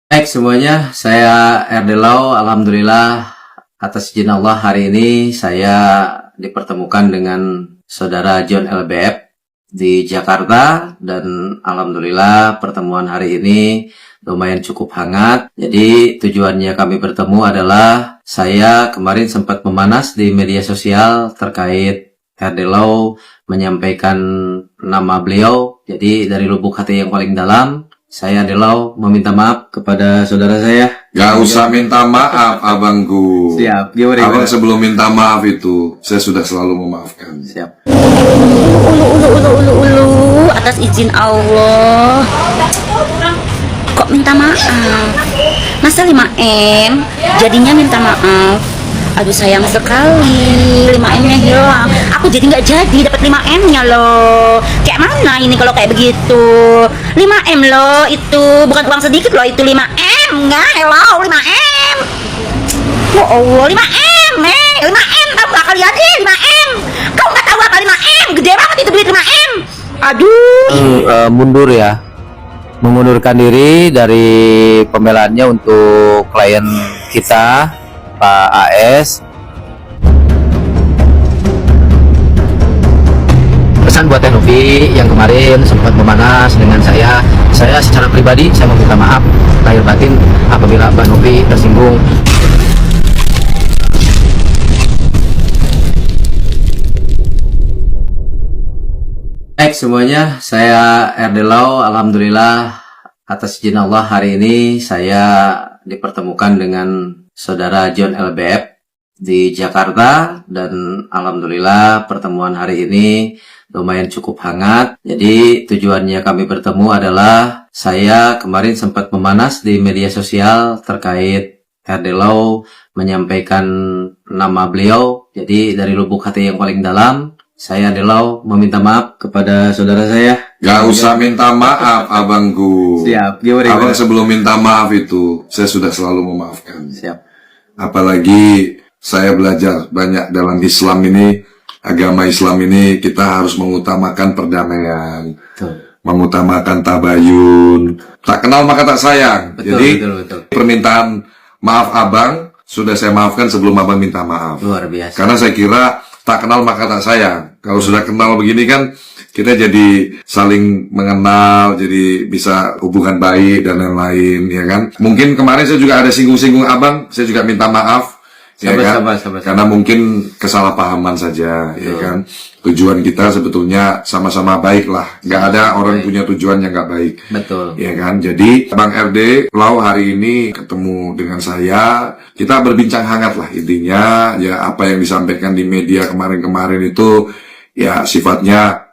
Baik semuanya, saya RD Lau. Alhamdulillah atas izin Allah hari ini saya dipertemukan dengan saudara John LBF di Jakarta, dan alhamdulillah pertemuan hari ini lumayan cukup hangat. Jadi tujuannya kami bertemu adalah saya kemarin sempat memanas di media sosial terkait RD Lau menyampaikan nama beliau. Jadi dari lubuk hati yang paling dalam, saya Delau meminta maaf kepada saudara saya. Gak usah minta maaf, abangku. Siap. Gimana? Abang sebelum minta maaf itu, saya sudah selalu memaafkan. Siap. Ulu, atas izin Allah. Kok minta maaf? Masa 5M? Jadinya minta maaf. Aduh sayang sekali, 5M-nya hilang. Aku jadi nggak jadi dapat 5M-nya loh. Kayak mana ini kalau kayak begitu? 5M loh itu, bukan uang sedikit loh itu 5M. Nggak, hello 5M. Ya Allah, 5M, 5M, tahu nggak kalian 5M? Kau nggak tahu apa 5M? Gede banget itu duit 5M. Aduh. Mundur ya, mengundurkan diri dari pembelaannya untuk klien kita, Pak AS. Pesan buat Novi yang kemarin sempat memanas dengan saya secara pribadi saya meminta maaf lahir batin apabila Mbak Novi tersinggung. Baik semuanya, saya RD Lau. Alhamdulillah atas izin Allah hari ini saya dipertemukan dengan saudara John LBF di Jakarta, dan alhamdulillah pertemuan hari ini lumayan cukup hangat. Jadi tujuannya kami bertemu adalah saya kemarin sempat memanas di media sosial terkait RD Lau menyampaikan nama beliau. Jadi dari lubuk hati yang paling dalam, saya Delau meminta maaf kepada saudara saya. Gak usah minta maaf, abangku. Siap. Gimana? Abang sebelum minta maaf itu, saya sudah selalu memaafkan. Siap. Apalagi saya belajar banyak dalam Islam ini, agama Islam ini kita harus mengutamakan perdamaian, mengutamakan tabayun, tak kenal maka tak sayang. Betul, Jadi betul. permintaan maaf abang sudah saya maafkan sebelum abang minta maaf. Luar biasa. Karena saya kira tak kenal maka tak sayang. Kalau sudah kenal begini kan kita jadi saling mengenal, jadi bisa hubungan baik dan lain-lain, ya kan. Mungkin kemarin saya juga ada singgung-singgung abang, saya juga minta maaf, ya kan. Karena mungkin kesalahpahaman saja, ya kan. Tujuan kita sebetulnya sama-sama baik lah. Nggak ada orang punya tujuan yang nggak baik. Betul. Ya kan. Jadi Bang RD Lau hari ini ketemu dengan saya, kita berbincang hangat lah intinya. Ya apa yang disampaikan di media kemarin-kemarin itu ya sifatnya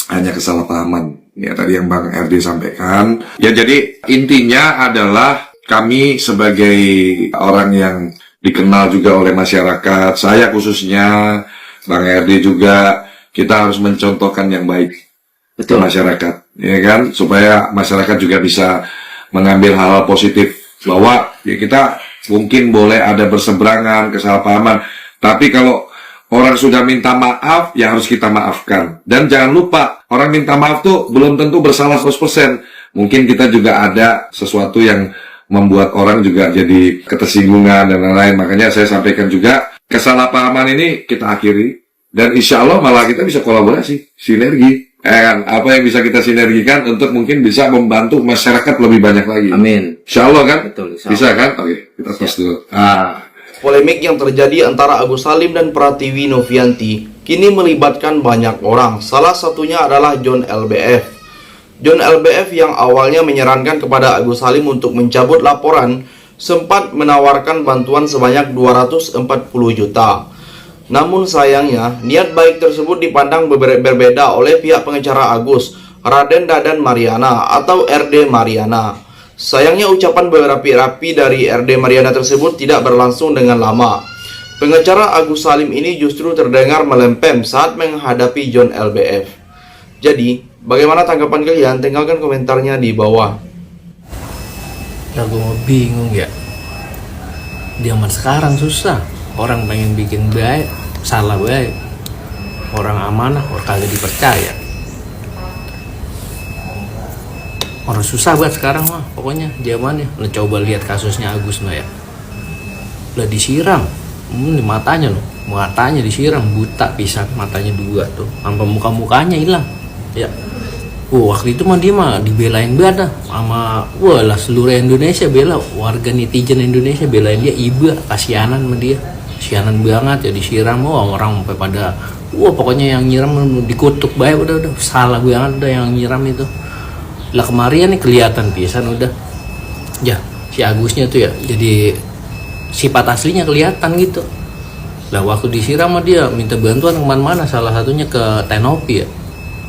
hanya kesalahpahaman. Ya tadi yang Bang RD sampaikan. Ya jadi intinya adalah kami sebagai orang yang dikenal juga oleh masyarakat, saya khususnya, Bang RD juga, kita harus mencontohkan yang baik ke masyarakat, ya kan, supaya masyarakat juga bisa mengambil hal-hal positif, bahwa ya kita mungkin boleh ada berseberangan, kesalahpahaman, tapi kalau orang sudah minta maaf, ya harus kita maafkan. Dan jangan lupa, orang minta maaf tuh belum tentu bersalah 100%. Mungkin kita juga ada sesuatu yang membuat orang juga jadi ketersinggungan dan lain-lain. Makanya saya sampaikan juga, kesalahpahaman ini kita akhiri. Dan insya Allah malah kita bisa kolaborasi, sinergi. Apa yang bisa kita sinergikan untuk mungkin bisa membantu masyarakat lebih banyak lagi. Amin. Insya Allah kan? Betul, insya Allah. Bisa kan? Oke, kita tos dulu. Polemik yang terjadi antara Agus Salim dan Pratiwi Novianti kini melibatkan banyak orang. Salah satunya adalah John LBF. John LBF yang awalnya menyarankan kepada Agus Salim untuk mencabut laporan sempat menawarkan bantuan sebanyak 240 juta. Namun sayangnya, niat baik tersebut dipandang berbeda oleh pihak pengacara Agus, Raden Dadan Mariana atau RD Mariana. Sayangnya ucapan berapi-api dari RD Mariana tersebut tidak berlangsung dengan lama. Pengacara Agus Salim ini justru terdengar melempem saat menghadapi John LBF. Jadi, bagaimana tanggapan kalian? Tinggalkan komentarnya di bawah. Ya gue mau bingung ya. Zaman sekarang susah. Orang pengen bikin baik, salah baik. Orang amanah, orang kagak dipercaya. Orang susah banget sekarang mah, pokoknya zamannya. Lo coba lihat kasusnya Agus no ya. Lah disiram, di matanya loh, matanya disiram, buta pisan, matanya 2 tuh, sampai muka-mukanya hilang. Ya. Waktu itu mah dia mah dibelain banget dah sama lah seluruh Indonesia bela, warga netizen Indonesia belain dia, iba kasihanan sama dia. Kasihanan banget ya disiram, orang sampai pada pokoknya yang nyiram dikutuk baik, udah salah banget udah yang nyiram itu. Lah kemarin nih kelihatan pisan udah. Ya, si Agusnya tuh ya jadi sifat aslinya kelihatan gitu. Lah waktu disiram sama dia minta bantuan kemana-mana, salah satunya ke Tenopi ya.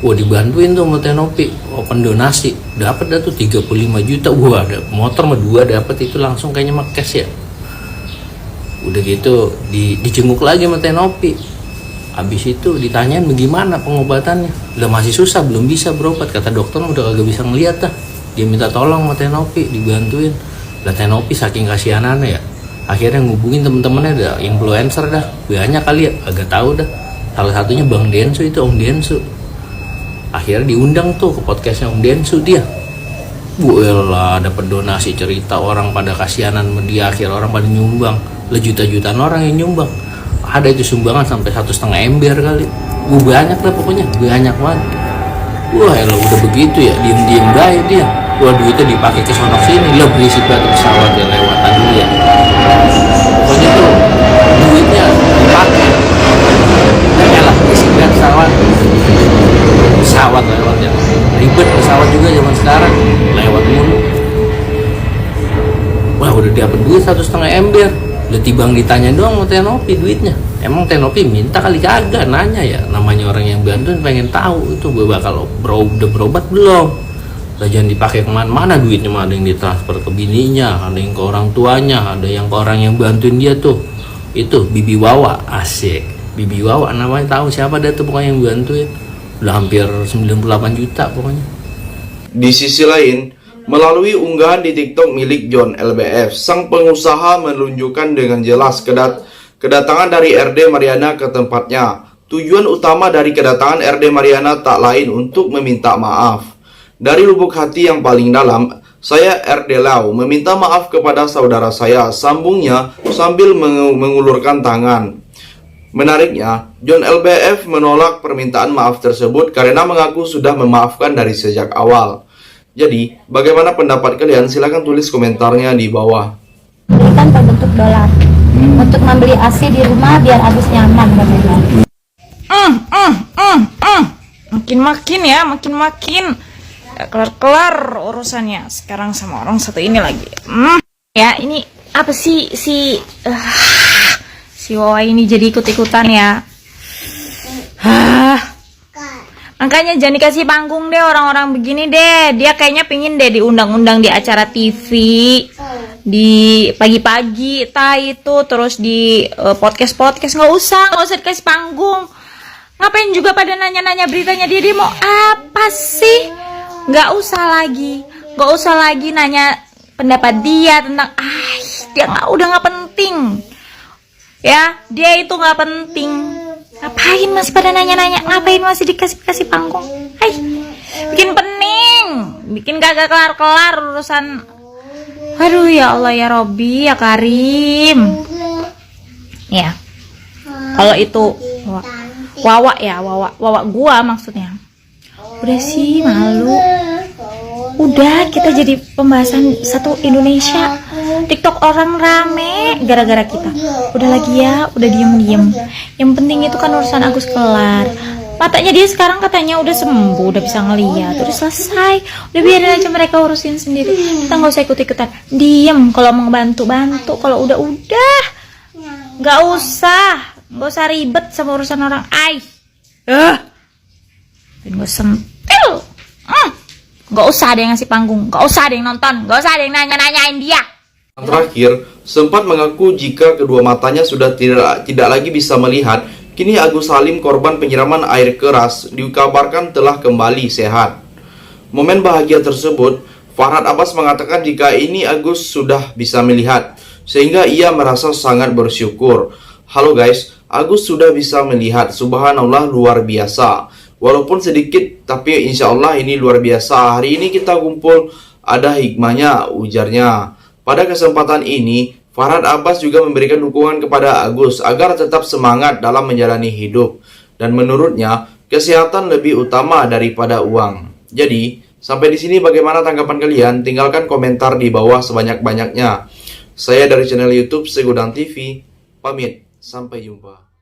Dibantuin tuh sama Tenopi, open donasi, dapat dah tuh 35 juta. Ada motor mah 2 dapat itu langsung kayaknya mah cash ya. Udah gitu dijenguk lagi sama Tenopi. Habis itu ditanyain bagaimana pengobatannya. Udah masih susah, belum bisa berobat, kata dokter udah kagak bisa ngeliat dah. Dia minta tolong sama Tenopi dibantuin. Lah Tenopi saking kasihanannya ya, akhirnya ngubungin temen-temennya dah, influencer dah, banyak kali ya, agak tahu dah. Salah satunya Bang Densu itu, Om Densu. Akhirnya diundang tuh ke podcastnya Om Densu dia. Lah dapat donasi, cerita orang pada kasihanan sama dia, akhirnya orang pada nyumbang. Lah juta-jutaan orang yang nyumbang. Ada itu sumbangan sampai 1,5 ember kali. Banyak lah pokoknya, banyak banget. Udah begitu ya, diem-diem baik dia. Duitnya dipakai ke sono sini, lah berisik banget pesawat ya lewat tadi ya. Pokoknya tuh duitnya dipakai. Lah berisik banget pesawat lewat ya. Ribet pesawat juga zaman sekarang, lewat mulu. Udah dapat duit 1,5 ember. Udah tibang ditanya doang mau Tenopi duitnya. Emang Tenopi minta kali kagak, nanya ya. Namanya orang yang bantuin pengen tahu itu gue bakal udah berobat belum. Lah jangan dipakai kemana-mana duitnya mah, ada yang ditransfer ke bininya, ada yang ke orang tuanya, ada yang ke orang yang bantuin dia tuh. Itu Bibi Wawa, asik. Bibi Wawa namanya, tahu siapa dia tuh pokoknya yang bantuin. Udah hampir 98 juta pokoknya. Di sisi lain, melalui unggahan di TikTok milik John LBF, sang pengusaha menunjukkan dengan jelas kedatangan dari RD Mariana ke tempatnya. Tujuan utama dari kedatangan RD Mariana tak lain untuk meminta maaf. Dari lubuk hati yang paling dalam, saya RD Lau meminta maaf kepada saudara saya, sambungnya sambil mengulurkan tangan. Menariknya, John LBF menolak permintaan maaf tersebut karena mengaku sudah memaafkan dari sejak awal. Jadi, bagaimana pendapat kalian? Silahkan tulis komentarnya di bawah. Belikan berbentuk dolar untuk membeli AC di rumah biar Agus nyaman katanya. Makin gak kelar urusannya sekarang sama orang satu ini lagi. Ya ini apa sih si Wawa ini jadi ikut-ikutan ya. Makanya jangan dikasih panggung deh orang-orang begini deh. Dia kayaknya pingin deh diundang-undang di acara TV, di pagi-pagi itu, terus di podcast nggak usah dikasih panggung. Ngapain juga pada nanya-nanya beritanya dia mau apa sih? Nggak usah lagi nanya pendapat dia tentang dia udah nggak penting. Ya, dia itu nggak penting. Ngapain masih pada nanya-nanya? Ngapain masih dikasih panggung? Bikin pening, bikin kagak kelar-kelar urusan. Aduh ya Allah ya Robbi ya Karim. Ya, kalau itu Wawa gua maksudnya. Udah sih malu. Udah kita jadi pembahasan satu Indonesia. TikTok orang rame gara-gara kita. Udah lagi ya, udah diem-diem. Yang penting itu kan urusan Agus kelar. Matanya dia sekarang katanya udah sembuh, udah bisa ngeliat, udah selesai. Udah biarin aja mereka urusin sendiri. Kita nggak usah ikut-ikutan. Diem kalau mau bantu. Kalau udah. Nggak usah ribet sama urusan orang. Dan gue sentil. Nggak usah ada yang ngasih panggung, nggak usah ada yang nonton, nggak usah ada yang nanya-nanyain dia. Terakhir, sempat mengaku jika kedua matanya sudah tidak lagi bisa melihat. Kini Agus Salim, korban penyiraman air keras, dikabarkan telah kembali sehat. Momen bahagia tersebut, Farhad Abbas mengatakan jika ini Agus sudah bisa melihat, sehingga ia merasa sangat bersyukur. Halo guys, Agus sudah bisa melihat, subhanallah luar biasa. Walaupun sedikit, tapi insya Allah ini luar biasa. Hari ini kita kumpul, ada hikmahnya, ujarnya. Pada kesempatan ini, Farhad Abbas juga memberikan dukungan kepada Agus agar tetap semangat dalam menjalani hidup. Dan menurutnya, kesehatan lebih utama daripada uang. Jadi, sampai di sini bagaimana tanggapan kalian? Tinggalkan komentar di bawah sebanyak-banyaknya. Saya dari channel YouTube Segudang TV, pamit. Sampai jumpa.